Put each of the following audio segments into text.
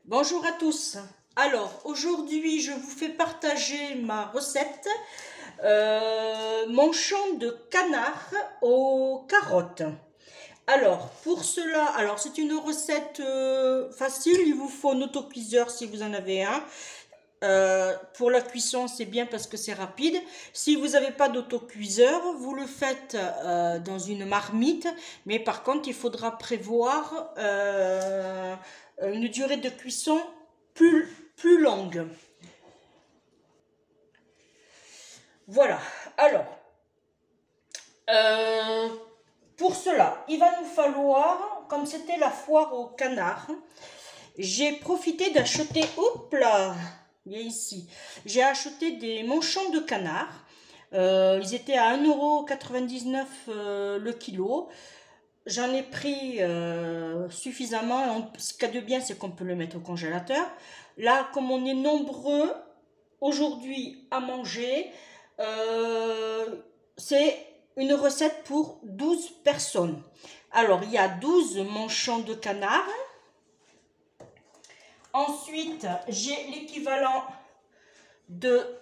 Bonjour à tous. Alors aujourd'hui je vous fais partager ma recette manchon de canard aux carottes. Alors pour cela, c'est une recette facile, il vous faut un autocuiseur si vous en avez un. Pour la cuisson c'est bien parce que c'est rapide. Si vous n'avez pas d'autocuiseur, vous le faites dans une marmite, mais par contre il faudra prévoir une durée de cuisson plus longue. Voilà, alors pour cela il va nous falloir, comme c'était la foire au canard, j'ai profité d'acheter, hop là, il y a ici, j'ai acheté des manchons de canard. Ils étaient à 1,99 € le kilo. J'en ai pris suffisamment. Ce qu'il y a de bien, c'est qu'on peut le mettre au congélateur. Là, comme on est nombreux aujourd'hui à manger, c'est une recette pour 12 personnes. Alors, il y a 12 manchons de canard. Ensuite, j'ai l'équivalent de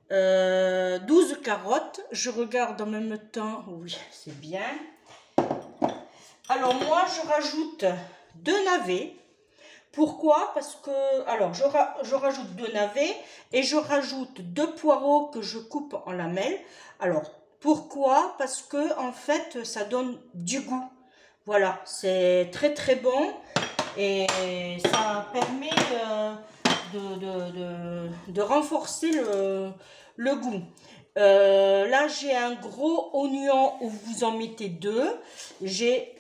12 carottes. Je regarde en même temps. Oui, c'est bien. Alors, moi, je rajoute 2 navets. Pourquoi? Parce que, alors, je rajoute 2 navets et je rajoute 2 poireaux que je coupe en lamelles. Alors, pourquoi? Parce que, en fait, ça donne du goût. Voilà, c'est très très bon et ça permet de renforcer le goût. Là, j'ai un gros oignon où vous en mettez 2. J'ai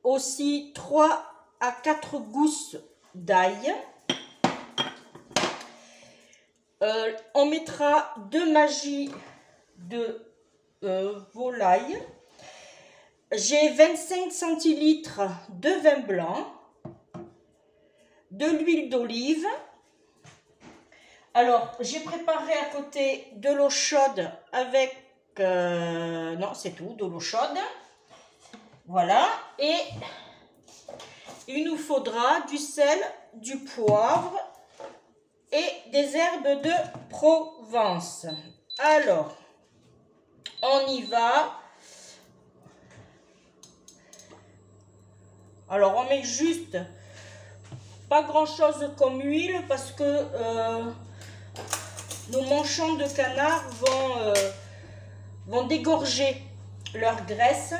aussi 3 à 4 gousses d'ail. On mettra 2 magis de volaille. J'ai 25 centilitres de vin blanc, de l'huile d'olive. Alors, j'ai préparé à côté de l'eau chaude avec... non, c'est tout, de l'eau chaude. Voilà. Et il nous faudra du sel, du poivre et des herbes de Provence. Alors, on y va. Alors, on met juste pas grand chose comme huile parce que nos manchons de canard vont dégorger leur graisse.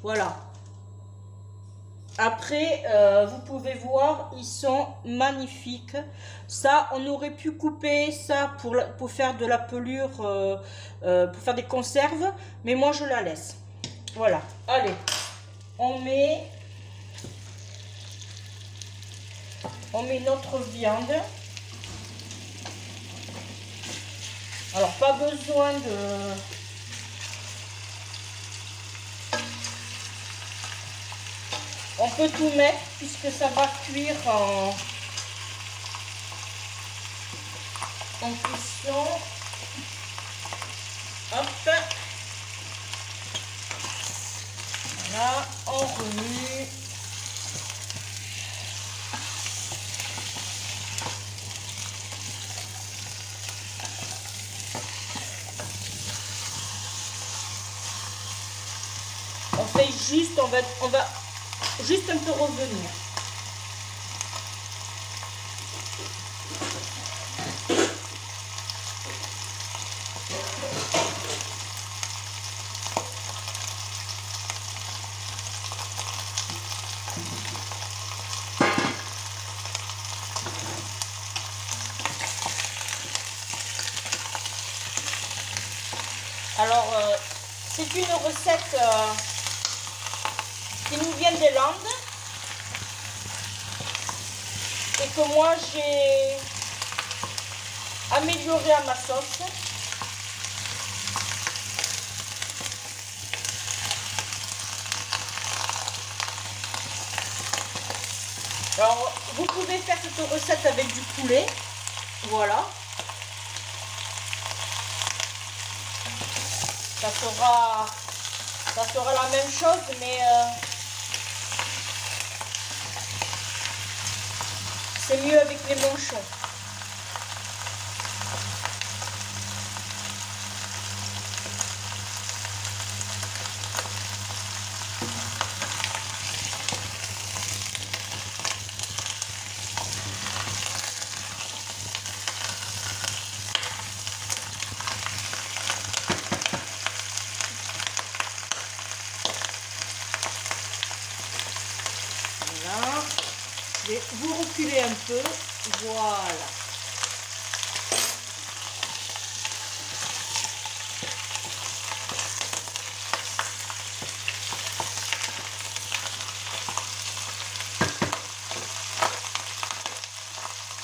Voilà. Après, vous pouvez voir, ils sont magnifiques. Ça, on aurait pu couper ça pour faire de la pelure, pour faire des conserves, mais moi je la laisse. Voilà. Allez, on met notre viande. Alors, pas besoin de... On peut tout mettre puisque ça va cuire en cuisson. Hop. Voilà, on remue. On fait juste, on va juste un peu revenir. Alors, c'est une recette qui nous vient des Landes et que moi j'ai amélioré à ma sauce. Alors, vous pouvez faire cette recette avec du poulet, voilà. Ça sera la même chose, mais C'est mieux avec les manchons. Voilà. Je vais vous reculer un peu. Voilà.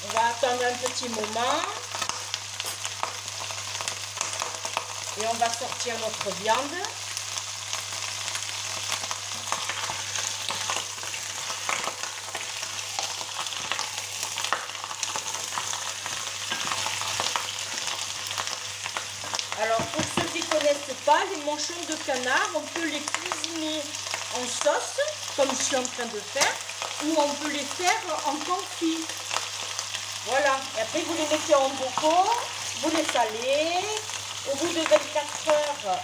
On va attendre un petit moment. Et on va sortir notre viande. Alors pour ceux qui ne connaissent pas, les manchons de canard, on peut les cuisiner en sauce, comme je suis en train de faire, ou on peut les faire en confit. Voilà, et après vous les mettez en bocaux, vous les salez, au bout de 24 heures,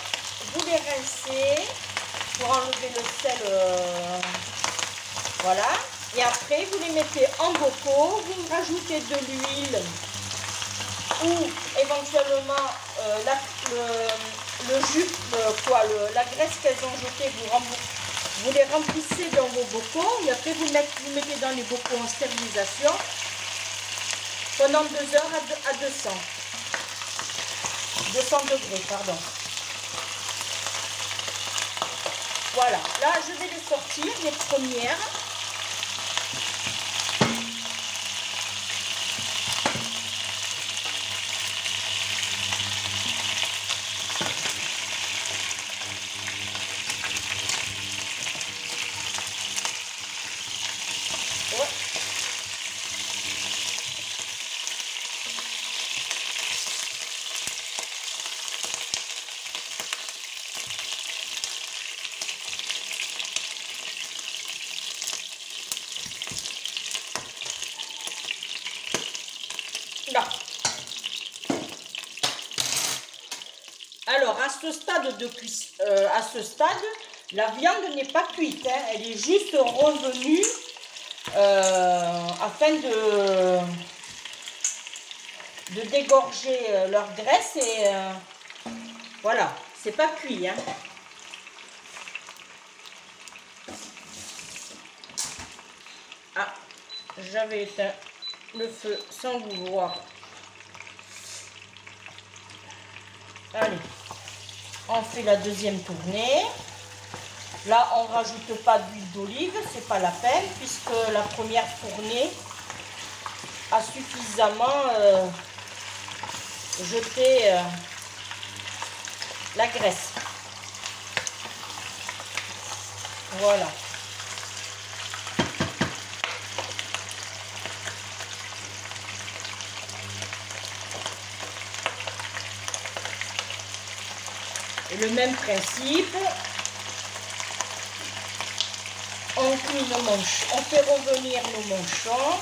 vous les rincez pour enlever le sel, voilà. Et après vous les mettez en bocaux, vous rajoutez de l'huile ou éventuellement le jus, la graisse qu'elles ont jetée, vous les remplissez dans vos bocaux et après vous mettez dans les bocaux en stérilisation pendant 2 heures à 200 degrés, pardon. Voilà, là je vais les sortir, les premières. Là. Alors à ce stade, la viande n'est pas cuite, hein, elle est juste revenue afin de dégorger leur graisse et voilà, c'est pas cuit, hein. Ah, j'avais éteint le feu sans vouloir. Allez, on fait la deuxième tournée. Là, on rajoute pas d'huile d'olive, c'est pas la peine, puisque la première tournée a suffisamment jeté la graisse. Voilà. Et le même principe, on cuit nos manches, on fait revenir nos manchons.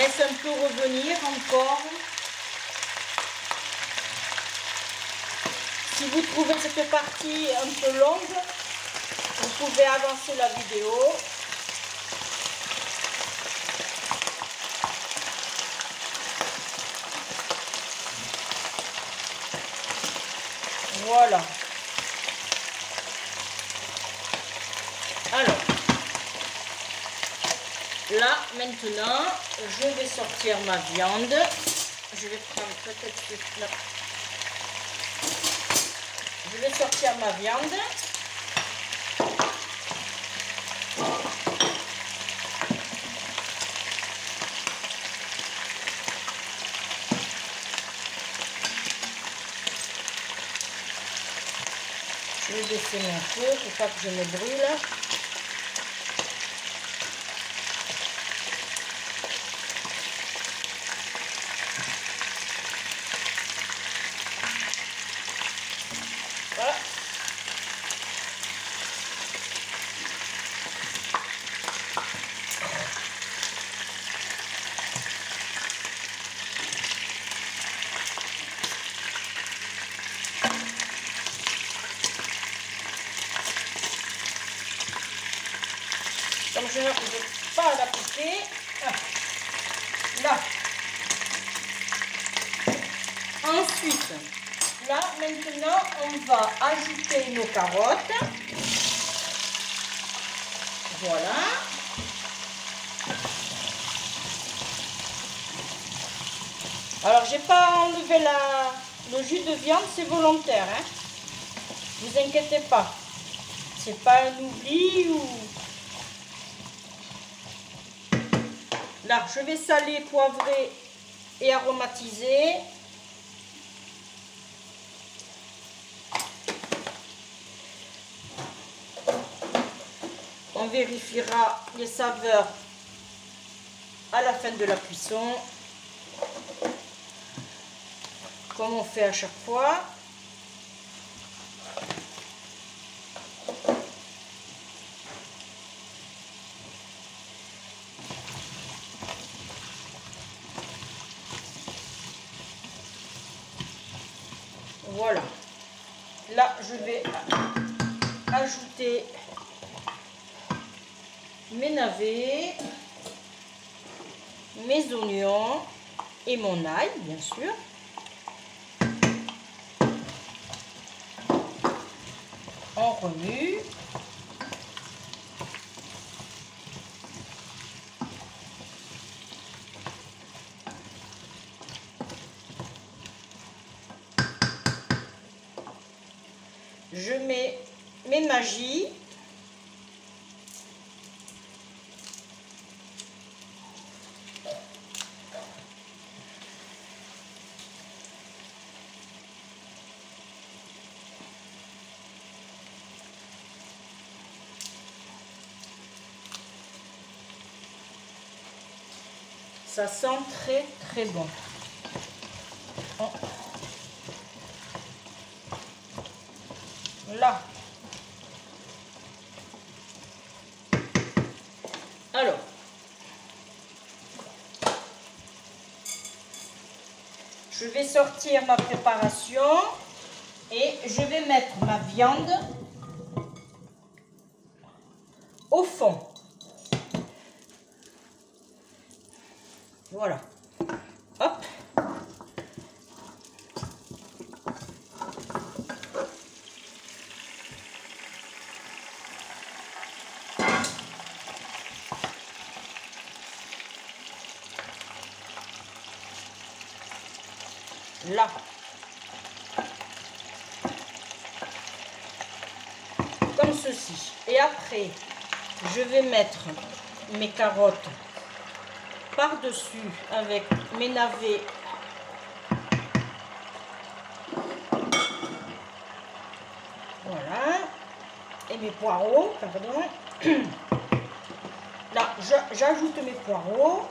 laisse un peu revenir encore. Si vous trouvez cette partie un peu longue, vous pouvez avancer la vidéo. Voilà. Alors, là, maintenant, je vais sortir ma viande. Je vais prendre peut-être là. Je vais sortir ma viande. Je vais baisser mon feu pour pas que je me brûle. Voilà. Comme je n'arrive pas à la couper, là. Ensuite, là maintenant, on va ajouter nos carottes. Voilà. Alors, j'ai pas enlevé le jus de viande, c'est volontaire. Hein. Vous inquiétez pas. C'est pas un oubli ou... Là, je vais saler, poivrer et aromatiser. On vérifiera les saveurs à la fin de la cuisson, comme on fait à chaque fois. Voilà. Là, je vais ajouter mes navets, mes oignons et mon ail, bien sûr. On remue. Je mets mes magis. Ça sent très très bon. Là. Alors. Je vais sortir ma préparation et je vais mettre ma viande au fond. Voilà. Hop. Là. Comme ceci. Et après, je vais mettre mes carottes par-dessus avec mes navets. Voilà. Et mes poireaux, pardon. Là, j'ajoute mes poireaux.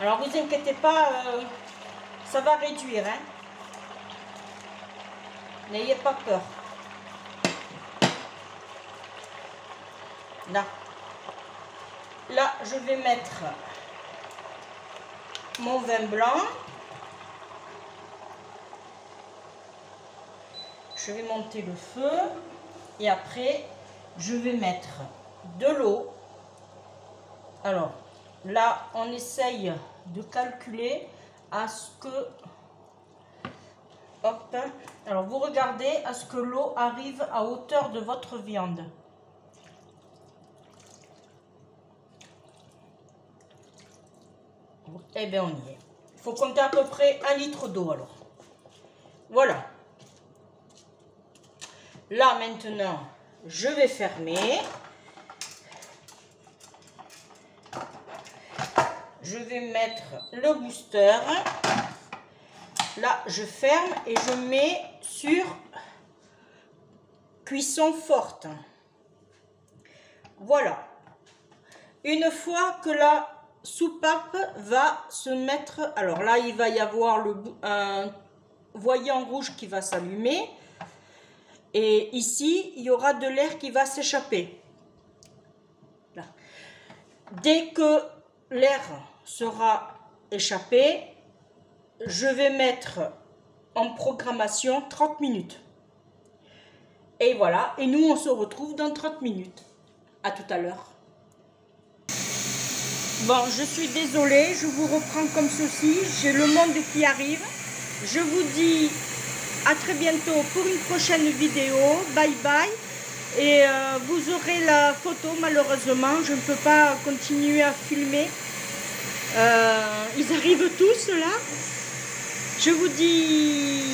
Alors, vous inquiétez pas, ça va réduire, hein. N'ayez pas peur. Là. Là, je vais mettre mon vin blanc. Je vais monter le feu et après je vais mettre de l'eau. Alors là on essaye de calculer à ce que, hop, alors vous regardez à ce que l'eau arrive à hauteur de votre viande. Eh bien on y est. Il faut compter à peu près 1 litre d'eau alors. Voilà. Là maintenant, je vais fermer. Je vais mettre le booster. Là, je ferme et je mets sur cuisson forte. Voilà. Une fois que la soupape va se mettre, alors là, il va y avoir un voyant rouge qui va s'allumer. Et ici, il y aura de l'air qui va s'échapper. Dès que l'air sera échappé, je vais mettre en programmation 30 minutes. Et voilà, et nous on se retrouve dans 30 minutes. À tout à l'heure. Bon, je suis désolée, je vous reprends comme ceci. J'ai le monde qui arrive. Je vous dis à très bientôt pour une prochaine vidéo. Bye bye. Et vous aurez la photo, malheureusement. Je ne peux pas continuer à filmer. Ils arrivent tous là. Je vous dis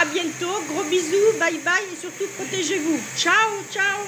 à bientôt. Gros bisous. Bye bye. Et surtout, protégez-vous. Ciao, ciao.